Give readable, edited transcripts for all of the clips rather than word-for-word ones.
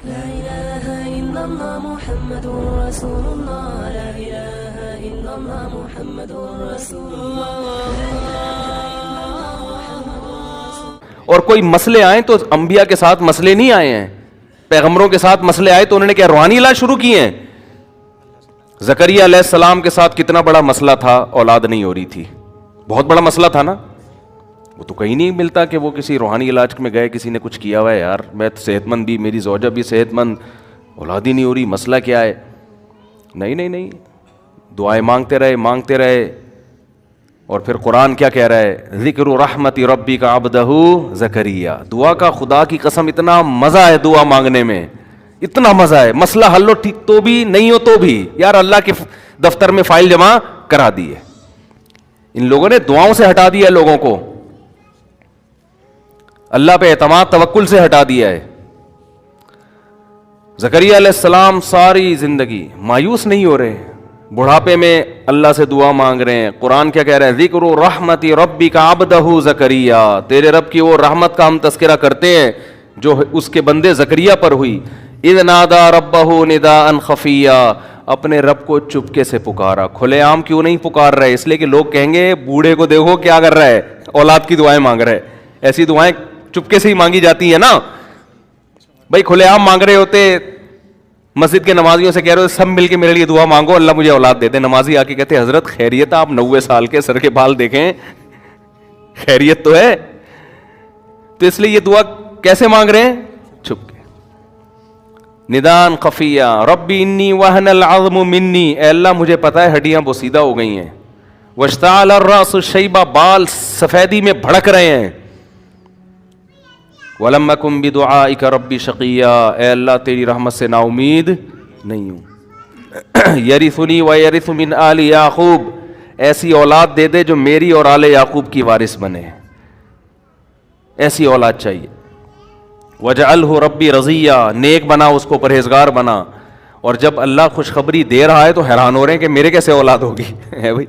لا إله إلا الله محمد رسول الله لا إله إلا الله محمد رسول الله. اور کوئی مسئلے آئیں تو انبیاء کے ساتھ مسئلے نہیں آئے ہیں, پیغمبروں کے ساتھ مسئلے آئے تو انہوں نے کیا روحانی علاج شروع کیے ہیں؟ زکریا علیہ السلام کے ساتھ کتنا بڑا مسئلہ تھا, اولاد نہیں ہو رہی تھی, بہت بڑا مسئلہ تھا نا. وہ تو کہیں نہیں ملتا کہ وہ کسی روحانی علاج میں گئے, کسی نے کچھ کیا ہوا ہے, یار میں صحت مند بھی, میری زوجہ بھی صحت مند, اولاد ہی نہیں ہو رہی, مسئلہ کیا ہے؟ نہیں نہیں نہیں, دعائیں مانگتے رہے. اور پھر قرآن کیا کہہ رہا ہے؟ ذکر رحمت ربی کا عبدہ زکریا. دعا کا خدا کی قسم اتنا مزہ ہے دعا مانگنے میں, اتنا مزہ ہے. مسئلہ حل ہو ٹھیک تو بھی, نہیں ہو تو بھی, یار اللہ کے دفتر میں فائل جمع کرا دی ہے. ان لوگوں نے دعاؤں سے ہٹا دیا ہے لوگوں کو, اللہ پہ اعتماد توکل سے ہٹا دیا ہے. زکریا علیہ السلام ساری زندگی مایوس نہیں ہو رہے, بڑھاپے میں اللہ سے دعا مانگ رہے ہیں. قرآن کیا کہہ رہے ہیں؟ ذکر رحمت ربی کا عبدہ زکریا. تیرے رب کی وہ رحمت کا ہم تذکرہ کرتے ہیں جو اس کے بندے زکریا پر ہوئی. اذ نادى ربہ نداء خفیا. اپنے رب کو چپکے سے پکارا. کھلے عام کیوں نہیں پکار رہے؟ اس لیے کہ لوگ کہیں گے بوڑھے کو دیکھو کیا کر رہا ہے, اولاد کی دعائیں مانگ رہے. ایسی دعائیں چپکے سے ہی مانگی جاتی ہیں نا بھائی. کھلے عام مانگ رہے ہوتے, مسجد کے نمازیوں سے کہہ رہے سب مل کے میرے لیے دعا مانگو اللہ مجھے اولاد دے دے. نمازی آ کے کہتے حضرت خیریت, آپ 90 سال کے, سر کے بال دیکھیں, خیریت تو ہے. تو اس لیے یہ دعا کیسے مانگ رہے ہیں؟ چھپ کے. ندان خفیہ. ربی انی وہن العظم منی. اے اللہ مجھے پتا ہے ہڈیاں بوسیدہ ہو گئی ہیں. واشتعل الراس شیبہ. بال سفیدی میں بھڑک رہے ہیں. وَلَمْ أَكُنْ بِدُعَائِكَ رَبِّ شَقِيًّا. اے اللہ تیری رحمت سے نا امید نہیں ہوں. يَرِثُنِي وَيَرِثُ مِنْ آلِ یعقوب. ایسی اولاد دے دے جو میری اور آل یعقوب کی وارث بنے, ایسی اولاد چاہیے. وَجَعَلْهُ رَبِّ رَضِيًّا. نیک بنا اس کو, پرہیزگار بنا. اور جب اللہ خوشخبری دے رہا ہے تو حیران ہو رہے ہیں کہ میرے کیسے اولاد ہوگی ہے بھائی.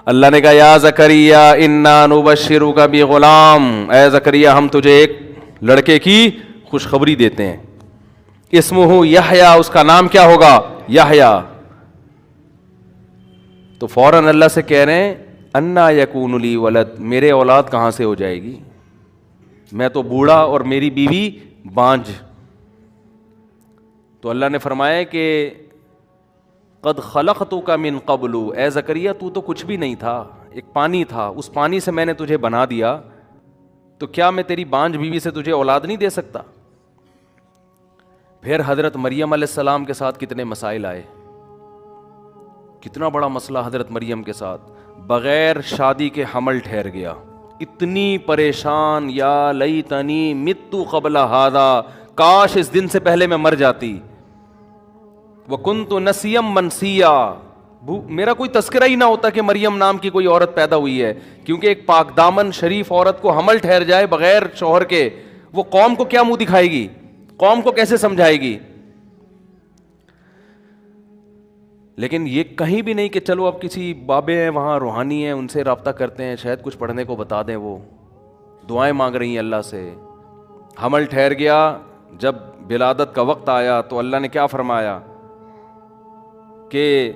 اللہ نے کہا یا زکریا انا نبشرک بغلام. اے زکریا ہم تجھے ایک لڑکے کی خوشخبری دیتے ہیں. اسمہ یحییٰ. اس کا نام کیا ہوگا؟ یحییٰ. تو فوراً اللہ سے کہہ رہے ہیں انا یکون لی ولد. میرے اولاد کہاں سے ہو جائے گی, میں تو بوڑھا اور میری بیوی بانجھ. تو اللہ نے فرمایا کہ قد خلقتک من قبل. اے زکریا تو کچھ بھی نہیں تھا, ایک پانی تھا, اس پانی سے میں نے تجھے بنا دیا. تو کیا میں تیری بانجھ بیوی سے تجھے اولاد نہیں دے سکتا؟ پھر حضرت مریم علیہ السلام کے ساتھ کتنے مسائل آئے, کتنا بڑا مسئلہ حضرت مریم کے ساتھ. بغیر شادی کے حمل ٹھہر گیا. اتنی پریشان, یا لیتنی مت قبل ھذا. کاش اس دن سے پہلے میں مر جاتی. وکنت نسیا منسیا. میرا کوئی تذکرہ ہی نہ ہوتا کہ مریم نام کی کوئی عورت پیدا ہوئی ہے, کیونکہ ایک پاک دامن شریف عورت کو حمل ٹھہر جائے بغیر شوہر کے, وہ قوم کو کیا منہ دکھائے گی, قوم کو کیسے سمجھائے گی؟ لیکن یہ کہیں بھی نہیں کہ چلو اب کسی بابے ہیں وہاں روحانی ہیں ان سے رابطہ کرتے ہیں, شاید کچھ پڑھنے کو بتا دیں. وہ دعائیں مانگ رہی ہیں اللہ سے. حمل ٹھہر گیا. جب ولادت کا وقت آیا تو اللہ نے کیا فرمایا کہ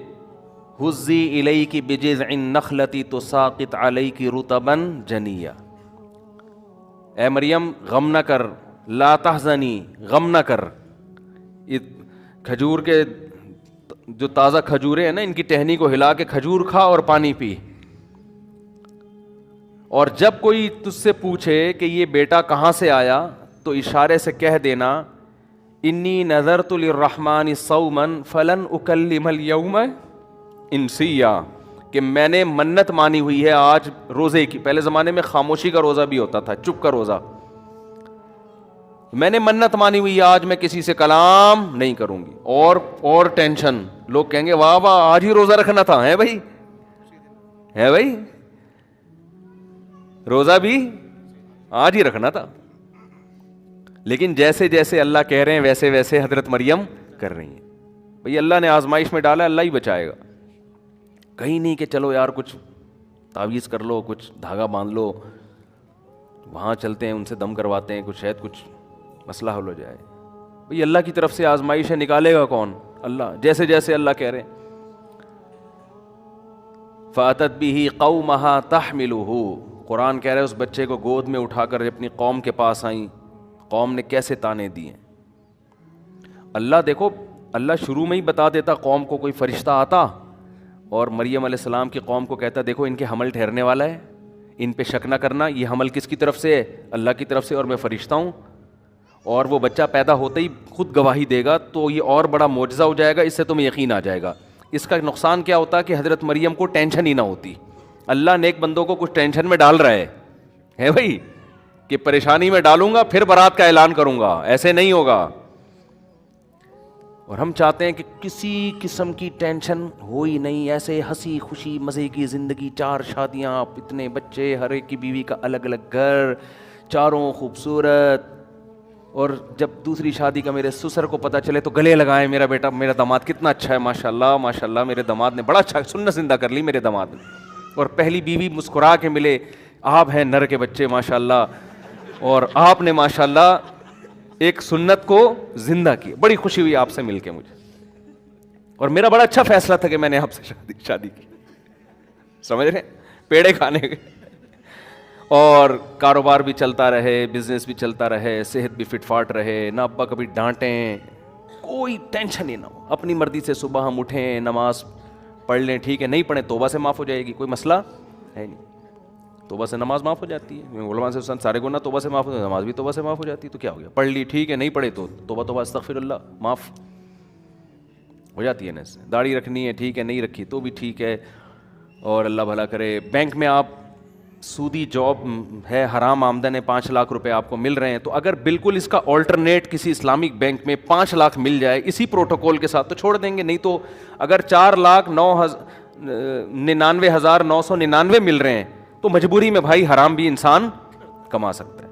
حزی الیک بجذع النخلۃ تساقط علیک رطبا جنیا. اے مریم غم نہ کر, لا تحزنی, غم نہ کر. کھجور کے جو تازہ کھجورے ہیں نا, ان کی ٹہنی کو ہلا کے کھجور کھا اور پانی پی. اور جب کوئی تجھ سے پوچھے کہ یہ بیٹا کہاں سے آیا تو اشارے سے کہہ دینا انی نذرت للرحمن صوما فلن اکلم اليوم انسیا, کہ میں نے منت مانی ہوئی ہے آج روزے کی. پہلے زمانے میں خاموشی کا روزہ بھی ہوتا تھا, چپ کا روزہ. میں نے منت مانی ہوئی ہے آج میں کسی سے کلام نہیں کروں گی. اور ٹینشن, لوگ کہیں گے واہ واہ آج ہی روزہ رکھنا تھا. ہے بھائی, ہے بھائی, روزہ بھی آج ہی رکھنا تھا. لیکن جیسے جیسے اللہ کہہ رہے ہیں ویسے ویسے حضرت مریم کر رہی ہیں. بھئی اللہ نے آزمائش میں ڈالا, اللہ ہی بچائے گا. کہیں نہیں کہ چلو یار کچھ تعویذ کر لو, کچھ دھاگا باندھ لو, وہاں چلتے ہیں ان سے دم کرواتے ہیں, کچھ شاید کچھ مسئلہ حل ہو جائے. بھئی اللہ کی طرف سے آزمائش ہے, نکالے گا کون؟ اللہ. جیسے جیسے اللہ کہہ رہے ہیں فَأَتَتْ بِهِ قَوْمَهَا تَحْمِلُهُ, قرآن کہہ رہا ہے اس بچے کو گود میں اٹھا کر اپنی قوم کے پاس آئیں. قوم نے کیسے تانے دیے. اللہ دیکھو, اللہ شروع میں ہی بتا دیتا قوم کو کوئی فرشتہ آتا اور مریم علیہ السلام کی قوم کو کہتا دیکھو ان کے حمل ٹھہرنے والا ہے, ان پہ شک نہ کرنا, یہ حمل کس کی طرف سے ہے؟ اللہ کی طرف سے, اور میں فرشتہ ہوں. اور وہ بچہ پیدا ہوتے ہی خود گواہی دے گا تو یہ اور بڑا معجزہ ہو جائے گا, اس سے تمہیں یقین آ جائے گا. اس کا نقصان کیا ہوتا کہ حضرت مریم کو ٹینشن ہی نہ ہوتی. اللہ نیک بندوں کو کچھ ٹینشن میں ڈال رہا ہے بھائی, کہ پریشانی میں ڈالوں گا پھر برات کا اعلان کروں گا, ایسے نہیں ہوگا. اور ہم چاہتے ہیں کہ کسی قسم کی ٹینشن ہو ہی نہیں, ایسے ہنسی خوشی مزے کی زندگی, 4 شادیاں, اتنے بچے, ہر ایک کی بیوی کا الگ الگ گھر, چاروں خوبصورت. اور جب دوسری شادی کا میرے سسر کو پتہ چلے تو گلے لگائیں میرا بیٹا, میرا داماد کتنا اچھا ہے, ماشاء اللہ ماشاء اللہ, میرے داماد نے بڑا اچھا سنت زندہ کر لی میرے داماد نے. اور پہلی بیوی مسکرا کے ملے, آپ ہیں نر کے بچے ماشاء اللہ, اور آپ نے ماشاء اللہ ایک سنت کو زندہ کی. بڑی خوشی ہوئی آپ سے مل کے مجھے, اور میرا بڑا اچھا فیصلہ تھا کہ میں نے آپ سے شادی کی. سمجھ رہے ہیں, پیڑے کھانے کے, اور کاروبار بھی چلتا رہے, بزنس بھی چلتا رہے, صحت بھی فٹ فاٹ رہے, نہ ابا کبھی ڈانٹیں, کوئی ٹینشن ہی نہ ہو. اپنی مرضی سے صبح ہم اٹھیں, نماز پڑھ لیں, ٹھیک ہے, نہیں پڑھیں توبہ سے معاف ہو جائے گی, کوئی مسئلہ ہے نہیں. توبہ سے نماز معاف ہو جاتی ہے, علماء سے سارے گناہ توبہ سے معاف ہو جاتے ہیں, نماز بھی توبہ سے معاف ہو جاتی ہے. تو کیا ہو گیا, پڑھ لی ٹھیک ہے, نہیں پڑھے تو توبہ استغفر اللہ, معاف ہو جاتی ہے نا. داڑھی رکھنی ہے ٹھیک ہے, نہیں رکھی تو بھی ٹھیک ہے, اور اللہ بھلا کرے. بینک میں آپ سودی جاب ہے, حرام آمدن ہے, 5 لاکھ روپے آپ کو مل رہے ہیں, تو اگر بالکل اس کا آلٹرنیٹ کسی اسلامک بینک میں 5 لاکھ مل جائے اسی پروٹوکول کے ساتھ تو چھوڑ دیں گے. نہیں تو اگر 4,99,999 مل رہے ہیں تو مجبوری میں بھائی حرام بھی انسان کما سکتا ہے.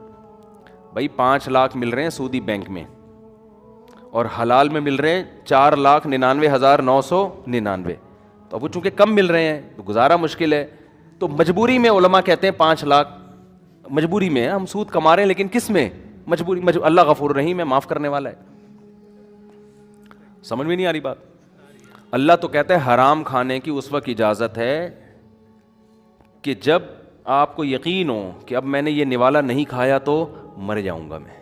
بھائی 5 لاکھ مل رہے ہیں سودی بینک میں, اور حلال میں مل رہے ہیں 4,99,999, تو اب وہ چونکہ کم مل رہے ہیں تو گزارا مشکل ہے. تو مجبوری میں علماء کہتے ہیں 5 لاکھ مجبوری میں ہم سود کما رہے ہیں, لیکن کس میں مجبوری, اللہ غفور رحیم ہے, معاف کرنے والا ہے. سمجھ میں نہیں آ رہی بات. اللہ تو کہتا ہے حرام کھانے کی اس وقت اجازت ہے کہ جب آپ کو یقین ہو کہ اب میں نے یہ نوالا نہیں کھایا تو مر جاؤں گا میں.